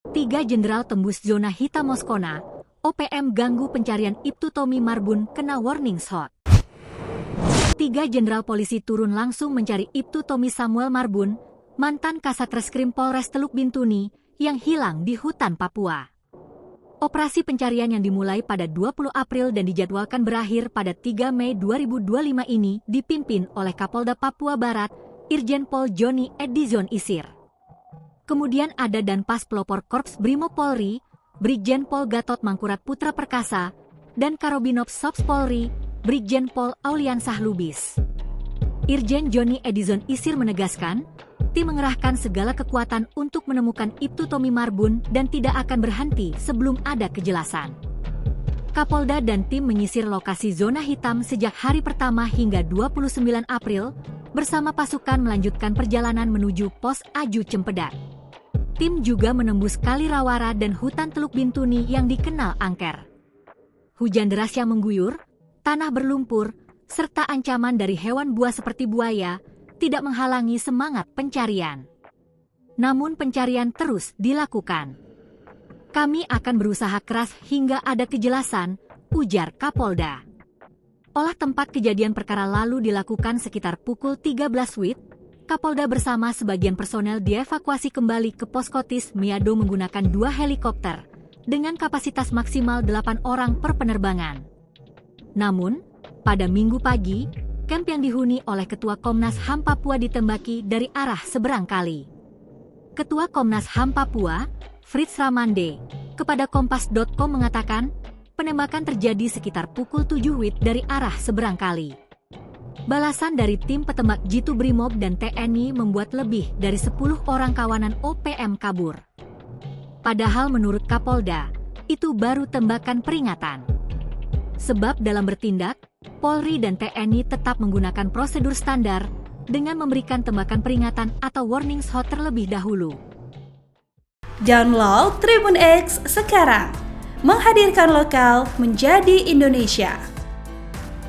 3 jenderal tembus zona hitam Moskona, OPM ganggu pencarian Ibtu Tommy Marbun kena warning shot. 3 jenderal polisi turun langsung mencari Ibtu Tommy Samuel Marbun, mantan Kasat Reskrim Polres Teluk Bintuni, yang hilang di hutan Papua. Operasi pencarian yang dimulai pada 20 April dan dijadwalkan berakhir pada 3 Mei 2025 ini dipimpin oleh Kapolda Papua Barat, Irjen Pol Joni Edizon Isir. Kemudian ada Danpas Pelopor Korps Brimob Polri, Brigjen Pol Gatot Mangkurat Putra Perkasa, dan Karobinops Sobs Polri, Brigjen Pol Auliansah Lubis. Irjen Joni Edizon Isir menegaskan, tim mengerahkan segala kekuatan untuk menemukan Ibtu Tommy Marbun dan tidak akan berhenti sebelum ada kejelasan. Kapolda dan tim menyisir lokasi zona hitam sejak hari pertama hingga 29 April, bersama pasukan melanjutkan perjalanan menuju Pos Aju Cempedak. Tim juga menembus Kali Rawara dan hutan Teluk Bintuni yang dikenal angker. Hujan deras yang mengguyur, tanah berlumpur, serta ancaman dari hewan buas seperti buaya, tidak menghalangi semangat pencarian. Namun pencarian terus dilakukan. Kami akan berusaha keras hingga ada kejelasan, ujar Kapolda. Olah tempat kejadian perkara lalu dilakukan sekitar pukul 13 WIB. Kapolda bersama sebagian personel dievakuasi kembali ke Poskotis Miado menggunakan 2 helikopter, dengan kapasitas maksimal 8 orang per penerbangan. Namun, pada Minggu pagi, kamp yang dihuni oleh Ketua Komnas HAM Papua ditembaki dari arah seberang kali. Ketua Komnas HAM Papua, Fritz Ramande, kepada Kompas.com mengatakan, penembakan terjadi sekitar pukul 7 WIB dari arah seberang kali. Balasan dari tim petembak Jitu Brimob dan TNI membuat lebih dari 10 orang kawanan OPM kabur. Padahal menurut Kapolda, itu baru tembakan peringatan. Sebab dalam bertindak, Polri dan TNI tetap menggunakan prosedur standar dengan memberikan tembakan peringatan atau warning shot terlebih dahulu. Download Tribun X sekarang, menghadirkan lokal menjadi Indonesia.